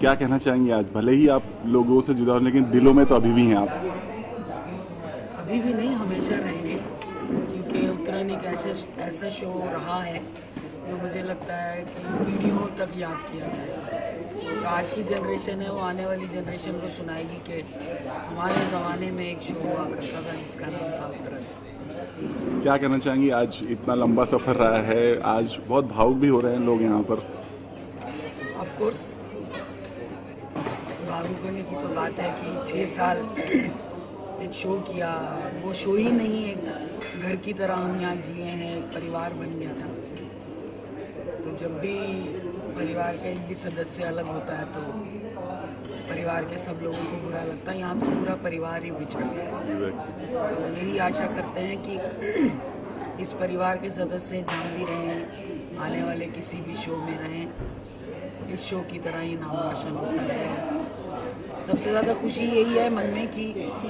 क्या कहना चाहेंगे आज? भले ही आप लोगों से जुदा हो लेकिन दिलों में तो अभी भी हैं आप। अभी भी नहीं, हमेशा रहेंगे, क्योंकि उत्तरायण एक ऐसा शो रहा है जो मुझे लगता है कि पीढ़ियों तक याद किया जाएगा। तो आज की जनरेशन है वो आने वाली जनरेशन को सुनाएगी कि हमारे ज़माने में एक शो हुआ करता था जिसका नाम था उत्तरायण। क्या कहना चाहेंगी? आज इतना लंबा सफ़र रहा है, आज बहुत भावुक भी हो रहे हैं लोग यहाँ पर। ऑफ कोर्स भावुक होने की तो बात है कि 6 साल एक शो किया, वो शो ही नहीं एक घर की तरह हम यहाँ जिए हैं, एक परिवार बन गया था। तो जब भी परिवार का एक भी सदस्य अलग होता है तो परिवार के सब लोगों को बुरा लगता है। यहाँ तो पूरा परिवार ही बिछड़ गया। तो यही आशा करते हैं कि इस परिवार के सदस्य जहाँ भी रहें, आने वाले किसी भी शो में रहें, इस शो की तरह ही नाम रोशन होता है। सबसे ज़्यादा खुशी यही है मन में कि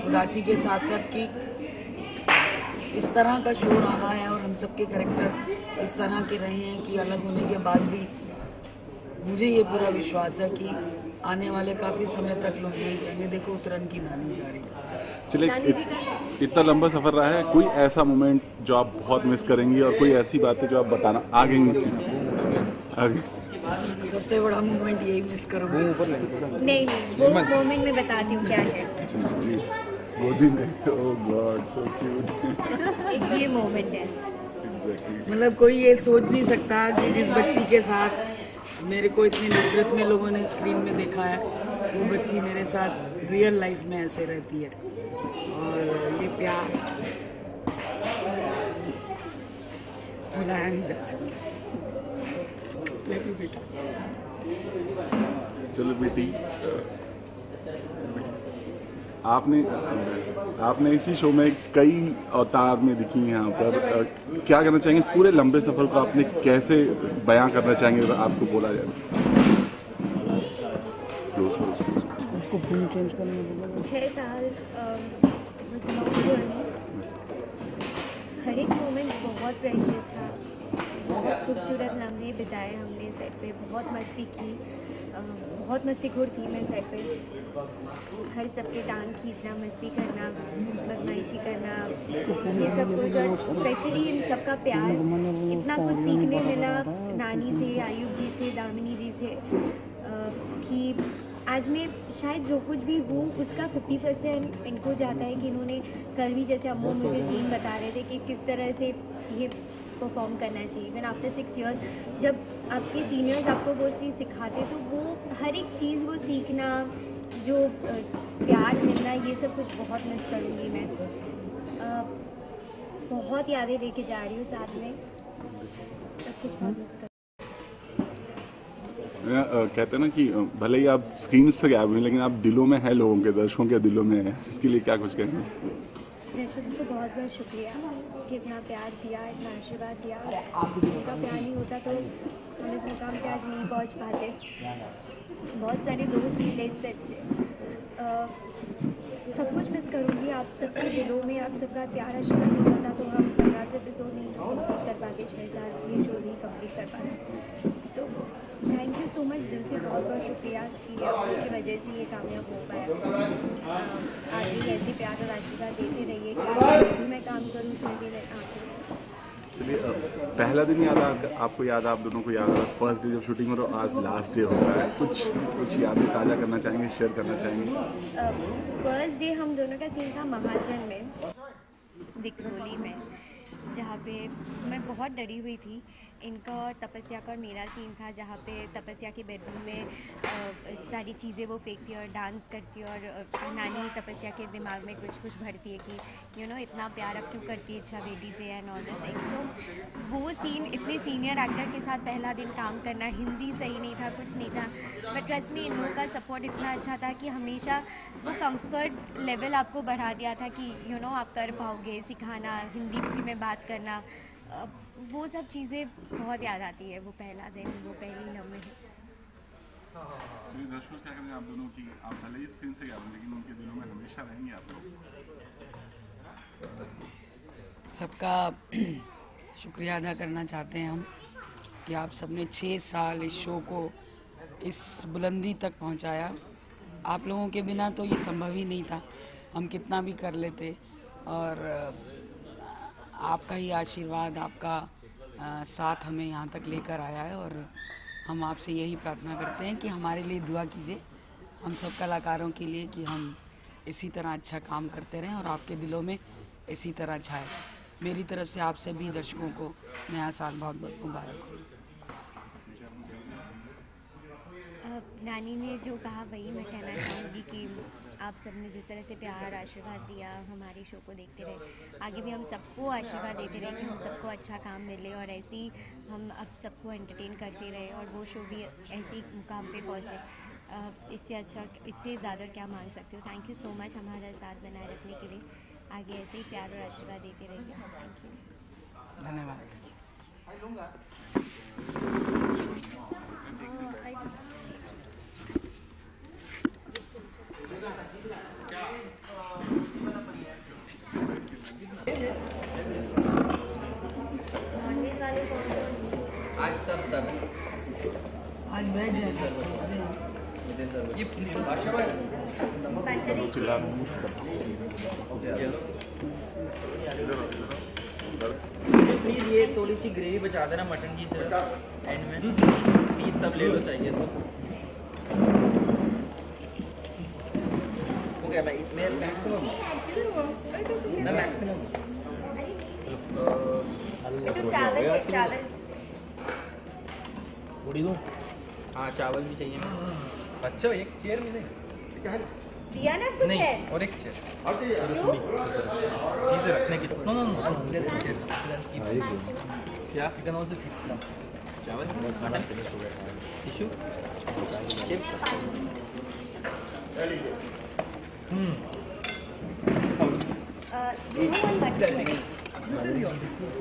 उदासी के साथ साथ कि इस तरह का शो रहा है और हम सबके कैरेक्टर इस तरह के रहे हैं कि अलग होने के बाद भी मुझे ये पूरा विश्वास है कि आने वाले काफ़ी समय तक लोग यही कहेंगे, देखो उत्तरायण की नानी जा रही है। चलिए, इतना लंबा सफ़र रहा है, कोई ऐसा मोमेंट जो आप बहुत मिस करेंगी और कोई ऐसी बातें जो आप बताना आगे? सबसे बड़ा मोमेंट यही मिस करूँगी। नहीं, वो मोमेंट मैं बताती हूँ क्या है। जी, गोदी में, ओह गॉड सो क्यूट। ये मोमेंट है। मतलब कोई ये सोच नहीं सकता कि जिस बच्ची के साथ मेरे को इतनी नफरत में लोगों ने स्क्रीन में देखा है, वो बच्ची मेरे साथ रियल लाइफ में ऐसे रहती है। और ये प्यार भुलाया नहीं जा सकता। बेटा, चलो बेटी, आपने इसी शो में कई अवतार में दिखी हैं यहाँ पर। क्या करना चाहेंगे इस पूरे लंबे सफ़र को आपने कैसे बयां करना चाहेंगे अगर आपको बोला जाए? उसको फिल्म चेंज करने 6 साल हर एक मोमेंट बहुत प्रेशियस था। बहुत खूबसूरत लम्हे बिताए हमने सेट पे, बहुत मस्ती की, बहुत मस्तीखोर थी मैं सेट पे। हर सबके टांग खींचना, मस्ती करना, बदमाशी करना, ये सब कुछ, और स्पेशली इन सबका प्यार। इतना कुछ सीखने मिला नानी से, आयुब जी से, दामिनी जी से, कि आज में शायद जो कुछ भी हो उसका 50% इनको जाता है कि इन्होंने कल भी जैसे अम्मू मुझे सीन बता रहे थे कि किस तरह से ये परफॉर्म करना चाहिए। इवन आफ्टर 6 इयर्स जब आपके सीनियर्स आपको वो चीज़ सिखाते तो वो हर एक चीज़ वो सीखना, जो प्यार मिलना, ये सब कुछ बहुत मिस करूँगी मैं। बहुत यादें लेके जा रही हूँ साथ में, सब कुछ बहुत मिस करूँगी। कहते हैं ना कि भले ही आप स्क्रीन से गायब हुए लेकिन आप दिलों में हैं, लोगों के, दर्शकों के दिलों में हैं। इसके लिए क्या कुछ कहेंगे? दर्शकों को बहुत बहुत शुक्रिया कि इतना प्यार दिया, इतना आशीर्वाद दिया। उनका प्यार नहीं होता तो हम इस मुकाम पे आज नहीं पहुंच पाते। बहुत सारे दोस्त मिले इस सेट से, सब कुछ मिस करूँगी। आप सबके दिलों में आप सबका प्यार आशीर्वाद नहीं होता तो हम 15 एपिसोड नहीं कंप्लीट कर पाते, 6 साल ये शो नहीं कंप्लीट कर पाते। तो थैंक यू सो मच, दिल से बहुत बहुत शुक्रिया कि आपकी वजह से ये कामयाब हो पाया। आगे ऐसे प्यार और आशीर्वाद देते रहिए कि मैं काम करूँ उसमें भी आगे। चलिए, पहला दिन याद आपको याद, आप दोनों को याद है फर्स्ट डे जब शूटिंग हो रहा आज लास्ट डे हो रहा है, कुछ यादें ताज़ा करना चाहेंगे, शेयर करना चाहेंगे? फर्स्ट डे हम दोनों का सीन था महाजन में, विक्रोली में, जहाँ पे मैं बहुत डरी हुई थी। इनका और तपस्या का और मेरा सीन था जहाँ पे तपस्या के बेडरूम में सारी चीज़ें वो फेंकती है और डांस करती है, और नानी तपस्या के दिमाग में कुछ कुछ भरती है कि इतना प्यार अब क्यों करती है इच्छा बेटी से एंड ऑल दिस थिंग्स। तो वो सीन, इतने सीनियर एक्टर के साथ पहला दिन काम करना, हिंदी सही नहीं था, कुछ नहीं था, बट ट्रस्ट में इन लोगों का सपोर्ट इतना अच्छा था कि हमेशा वो कंफर्ट लेवल आपको बढ़ा दिया था कि आप कर पाओगे, सिखाना, हिंदी में बात करना, वो सब चीज़ें बहुत याद आती है। वो पहला दिन, वो पहली लम्हे। चलिए, दर्शकों क्या करेंगे आप दोनों की, आप भले ही स्क्रीन से गायब लेकिन उनके दिलों में हमेशा रहेंगे आप लोग। सबका शुक्रिया अदा करना चाहते हैं हम कि आप सबने 6 साल इस शो को इस बुलंदी तक पहुंचाया। आप लोगों के बिना तो ये संभव ही नहीं था, हम कितना भी कर लेते। और आपका ही आशीर्वाद, आपका साथ हमें यहाँ तक लेकर आया है। और हम आपसे यही प्रार्थना करते हैं कि हमारे लिए दुआ कीजिए, हम सब कलाकारों के लिए, कि हम इसी तरह अच्छा काम करते रहें और आपके दिलों में इसी तरह छाए। मेरी तरफ से आप सभी दर्शकों को नया साल बहुत बहुत मुबारक हो। नानी ने जो कहा वही मैं कहना चाहूँगी कि आप सबने जिस तरह से प्यार आशीर्वाद दिया हमारे शो को देखते रहे, आगे भी हम सबको आशीर्वाद देते रहे कि हम सबको अच्छा काम मिले और ऐसे ही हम अब सबको एंटरटेन करते रहे और वो शो भी ऐसे ही मुकाम पे पहुँचे। इससे अच्छा, इससे ज़्यादा क्या मांग सकते हो। थैंक यू सो मच हमारा साथ बनाए रखने के लिए। आगे ऐसे ही प्यार और आशीर्वाद देते रहिए। थैंक यू, धन्यवाद। आज सब आज बैठ जाए ये भाषा में प्लीज ये थोड़ी सी ग्रेवी बचा देना मटन की सिर्फ एंड में, प्लीज सब ले लो चाहिए तो। ओके भाई, इसमें मैक्सिमम ना मैक्सिमम चावल उड़ी दूँ? हाँ चावल भी चाहिए मुझे। अच्छा एक चेयर मिले दिया ना कुछ नहीं है? और एक चेयर चीज़ें रखने की। नो नो नो क्या चिकन ऑल्सो चावल टिश्यू हाँ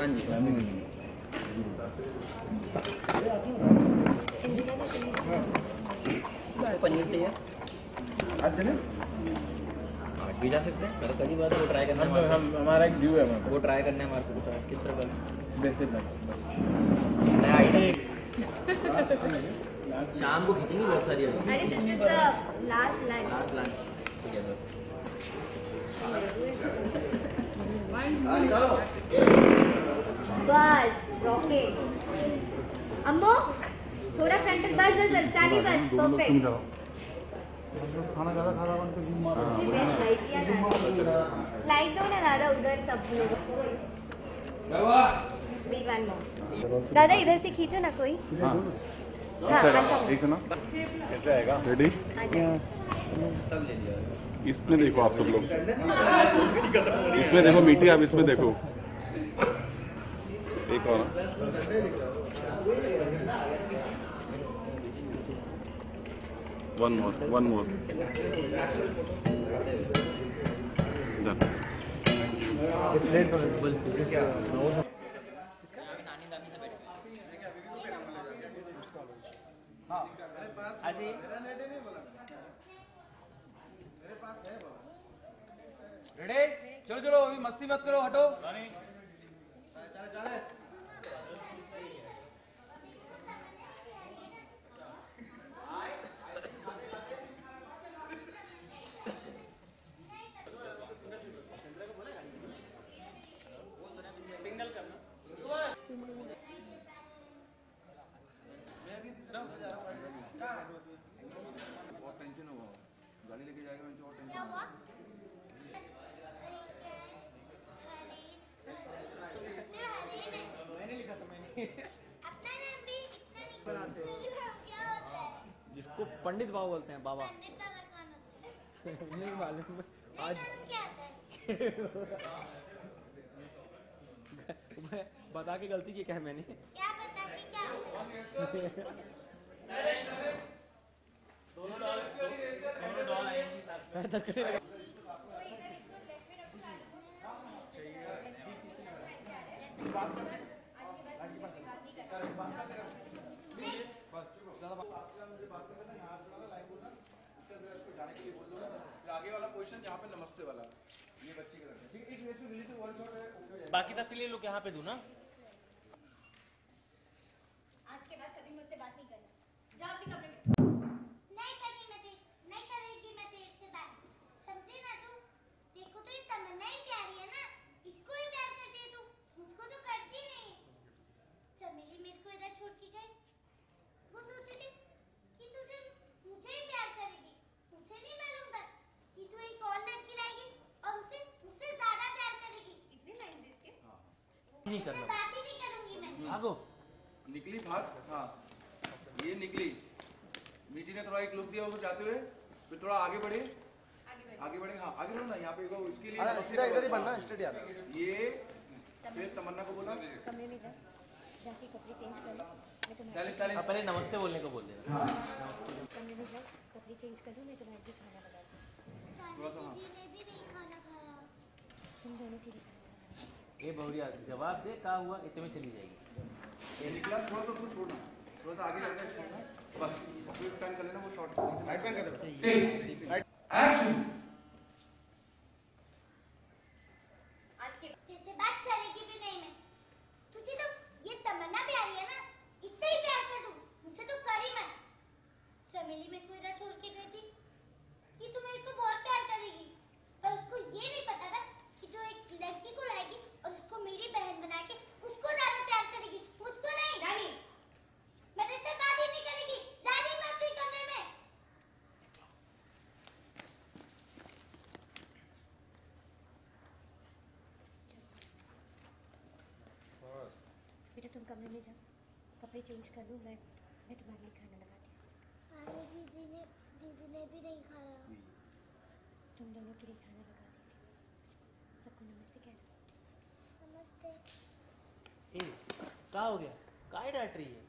जी पनीर चाहिए आज चले आज भी जा सकते हैं। कल कई बार वो ट्राई करना है, हमारा एक व्यू है वो ट्राई करना है हमारे को। किस तरह का बेसिक नया आइडिया शाम को खींचेंगे बहुत सारी। अरे this is the last lunch. बस रॉकेट अम्मो थोड़ा फ्रंट तक बस बस चाली बस परफेक्ट। खाना ज़्यादा खा रहा लाइट दो ना दादा उधर सब लोग। दादा इधर से खींचो ना कोई। हाँ एक से ना कैसे आएगा रेडी। इसमें देखो आप सब लोग, इसमें देखो मीठी, आप इसमें देखो एक और one more done। रेडी? चलो चलो अभी मस्ती मत करो, हटो। बहुत टेंशन हुआ, गाड़ी लेके जाएगा मैं, और टेंशन हुआ। मैंने लिखा था, मैंने जिसको पंडित बाबा बोलते हैं, बाबा नहीं मालूम आज बता के गलती की क्या है मैंने? क्या बता के क्या सर दर्द करने लगा। आगे वाला पोजीशन जहाँ पे नमस्ते वाला, ये बच्चे का रखें, ठीक है। एक वैसे रिलेटिव वन शॉट है, बाकी सब के लिए लोग यहाँ पे दूँ ना। आज के बाद कभी मुझसे बात नहीं करना, जाओ अपने कमरे में। नहीं करना। बात ही नहीं करूंगी मैं। भागो। निकली भाग, हाँ ये निकली। मीठी ने थोड़ा एक लुक दिया उसको जाते हुए, फिर थोड़ा आगे बढ़े, आगे बढ़े, हाँ आगे बढ़ो ना, यहाँ पे इसके लिए सीधा इधर ही बनना, स्ट्रेट यार। ये फिर तमन्ना को बोला कमरे में जा, जाके कपड़े चेंज कर लो, मैं तुम्हारे साले साले अपने नमस्ते बोलने को बोल देना। कमरे में जा, कपड़े चेंज कर लो, मैं तुम्हारे लिए खाना बनाती हूँ। थोड़ा सा हाँ। दीदी ने भी नहीं खाना खाया। तुम दोनों के लिए खाना बनाती हूँ। ये बहुरिया जवाब दे, क्या हुआ, इतने में चली जाएगी। ये निकला थोड़ा सा उसको छोड़ना, थोड़ा सा आगे लगना छोड़ना, बस फिर टर्न कर लेना, वो शॉर्ट राइट टर्न कर देना। एक्शन। आज के तेरे बात करेगी भी नहीं मैं। तुझे तो ये तमन्ना प्यारी है ना, इससे ही प्यार कर दूं, मुझसे तो कर ही मत। समेली मेरे को इधर छोड़ के गई थी कि तू मेरे को बहुत प्यार करेगी, पर उसको ये नहीं पता था कि तू एक लड़की को लाएगी और उसको मेरी बहन बना के उसको ज्यादा प्यार करेगी, मुझको नहीं। रानी, मैं तेरे से बात ही नहीं करेगी, जा रही मैं अपने कमरे में। बेटा तुम कमरे में जाओ, कपड़े चेंज कर लो, मैं तुम्हारे लिए खाना लगाती हूँ। दीदी ने भी नहीं खाया। तुम दोनों के लिए खाना लगा देती हूँ। सबको नमस्ते कह दो। नमस्ते। ए, क्या हो गया, काय डांट रही है?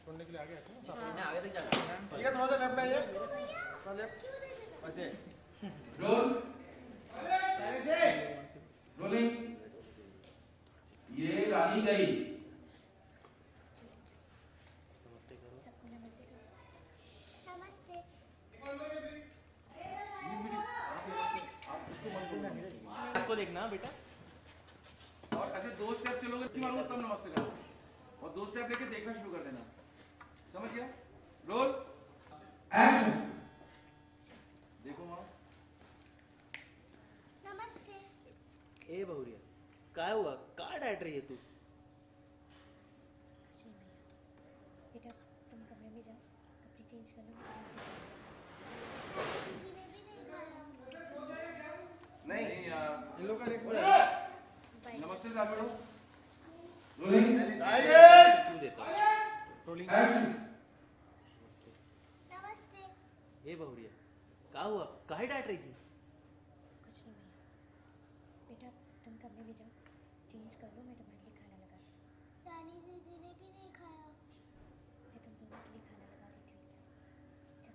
छोड़ने के लिए आगे आते हैं। इन्हें आगे तक जाना। ठीक है, थोड़ा सा लेफ्ट में आइए। क्यों भैया? थोड़ा लेफ्ट। क्यों दे देना? ऐसे। Role rolling. ये रानी गई। सबको नमस्ते करो। नमस्ते। आपको देखना बेटा। और ऐसे 2 स्टेप चलोगे कि मालूम तब नमस्ते करना, और 2 स्टेप लेके देखना शुरू कर देना, समझ गया? Roll action. देखो माँ। नमस्ते। ए बहुरिया, काय हुआ, काय डांट रही है तू? कुछ नहीं भैया। बेटा तुम कमरे में जाओ, कपड़े चेंज कर लो, दीदी ने भी नहीं खाया। नहीं यार, इन लोग का नेक्स्ट है। नमस्ते से आगे बढ़ो। रोलिंग क्यों देता हूँ? रोलिंग। एक्शन। नमस्ते। ए बहुरिया, क्या हुआ, काहे डांट रही थी? कुछ नहीं भैया। बेटा तुम कमरे में जाओ, चेंज कर लो, मैं तुम्हारे लिए खाना लगाती हूँ। रानी दीदी ने भी नहीं खाया। मैं तुम दोनों के लिए खाना लगा देती हूँ इनसे।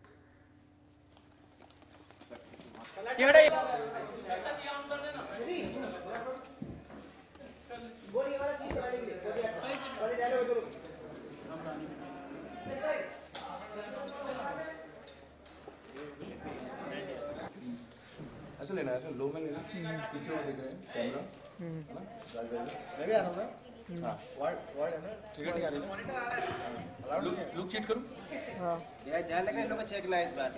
ऐसे लेना है, ऐसे लो में लेना, पीछे वो दिख रहे हैं कैमरा, है ना? मैं भी आ रहा हूँ ना। हाँ वाइड है ना। टिकट नहीं आ रही ना? लुक चीट करूँ? ध्यान रखना, इन लोग का चेक नहीं है इस बार।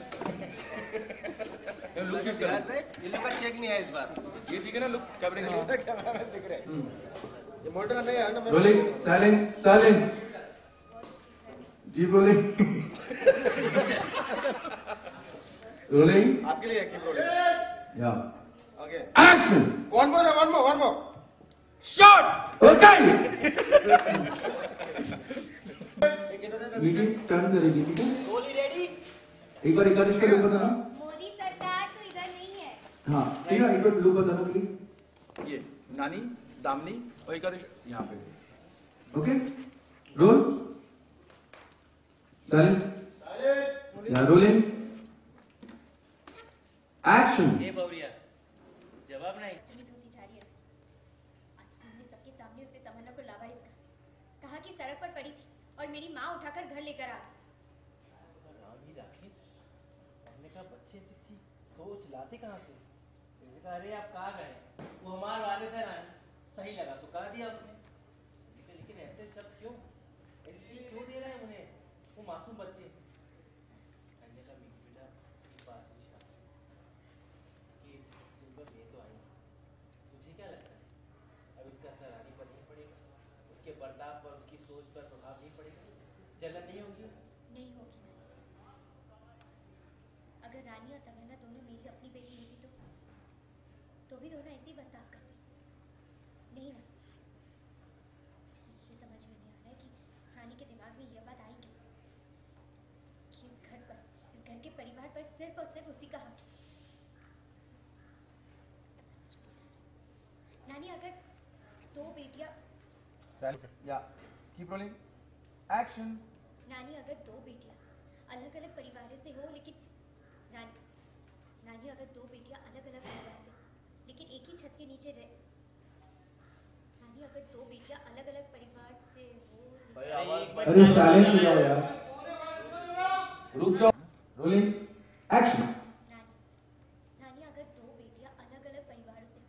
लुक चीट ध्यान करूँ? रख, इन लोग का चेक नहीं है इस बार। ये ठीक है ना, लुक कैमरे के लिए? कैमरा में दिख रहे हैं। ये मॉनिटर नहीं है ना। Rolling silence silence. Keep rolling. Rolling. आपके लिए कीप रोलिंग। या okay. Action. One more. Shot. Okay. Meeting turn करेगी, ठीक है? गोली रेडी? एक बार इसका लुक बताना। मोदी सरकार तो इधर नहीं है। हाँ ठीक है, एक बार लुक बताना प्लीज। ये नानी, दामनी और एकादश यहाँ पे। Okay, role silence. या रोलिंग एक्शन। ए बहुरिया, जवाब नहीं। बदतमीज होती जा रही है। आज स्कूल में सबके सामने उसे तमन्ना को लावारिस कहा कि सड़क पर पड़ी थी और मेरी माँ उठाकर घर लेकर आ गई। रामी राखी, हमने कहा बच्चे जैसी सोच लाते कहाँ से? जैसे कहा अरे आप कहाँ गए, वो हमारे वाले से रानी, सही लगा तो कह दिया उसने। लेकिन ऐसे सब क्यों, ऐसे क्यों दे रहे हैं उन्हें, वो मासूम बच्चे? मैंने कहा बेटा बात पूछी आपसे कि तुम ये तो आई, तुझे क्या लगता है अब इसका असर रानी पर नहीं पड़ेगा, उसके बर्ताव पर, उसकी सोच पर प्रभाव नहीं पड़ेगा, जलन नहीं होगी? नहीं होगी ना। अगर रानी और तमन्ना दोनों मेरी अपनी बेटी होती तो भी दोनों ऐसे ही बर्ताव करते। नहीं ना। परिवार पर सिर्फ और सिर्फ उसी का हक है। नानी अगर दो बेटियां या कीप रोलिंग एक्शन। नानी अगर दो बेटियां अलग अलग परिवारों से हो लेकिन नानी अगर दो बेटियां अलग अलग परिवार से लेकिन एक ही छत के नीचे रह नानी अगर दो बेटियां अलग अलग परिवार से हो अरे साइलेंस हो जाओ यार, रुक जाओ। Rolling action. नानी अगर दो बेटियां अलग अलग परिवारों से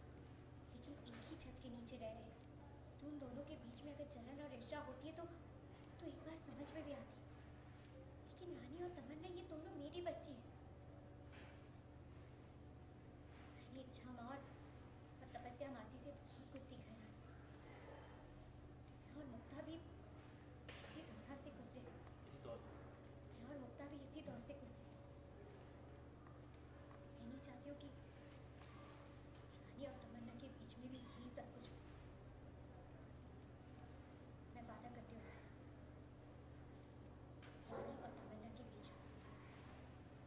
लेकिन एक ही छत के नीचे रह रहे तो उन दोनों के बीच में अगर जलन और ईर्ष्या होती है तो एक बार समझ में भी आती है। लेकिन नानी और तमन्ना ये दोनों मेरी बच्ची है। मैंने इच्छा माँ और तपस्या मासी से बहुत कुछ सीखा है और मुक्ता भी इसी दौरान से गुजरे और मुक्ता भी इसी दौर से गुजरी। मैं नहीं चाहती हूँ कि नानी और तमन्ना के बीच में भी यही सब कुछ हो। मैं वादा करती हूँ नानी और तमन्ना के बीच में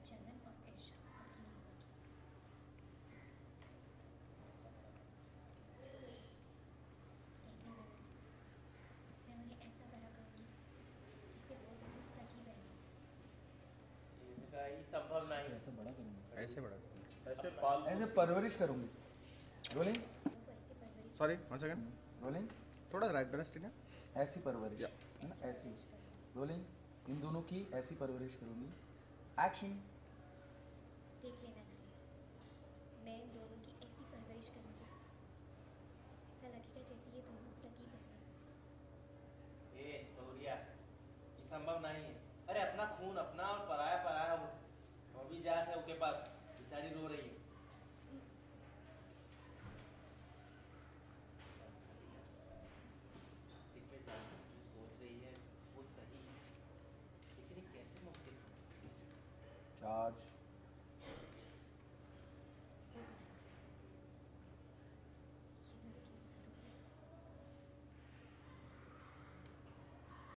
जलन और ईर्ष्या कभी नहीं होगी। देखना मैं उन्हें ऐसा बड़ा करूँगी जिसे वो दोनों सगी बहनें हों। ये संभव नहीं है। ऐसे बड़ा ऐसे परवरिश करूंगी। रोलिंग दोनों को ऐसे परवरिश सॉरी वन सेकंड रोलिंग थोड़ा सा राइट बैलेंस ठीक है ऐसी परवरिश है ना, ऐसी। रोलिंग इन दोनों की ऐसी परवरिश करूंगी। एक्शन। देख लेना नानी, मैं इन दोनों की ऐसी परवरिश करूँगी ऐसा लगेगा जैसे ये दोनों सगी बहनें हैं। ए तोरिया, ये संभव नहीं है। अरे अपना खून अपना और पराया पराया हो। और भी जात है उसके पास, बेचारी रो रही है। देखिए जान, जो सोच रही है वो सही है, लेकिन ये कैसे मुमकिन है? चार्ज।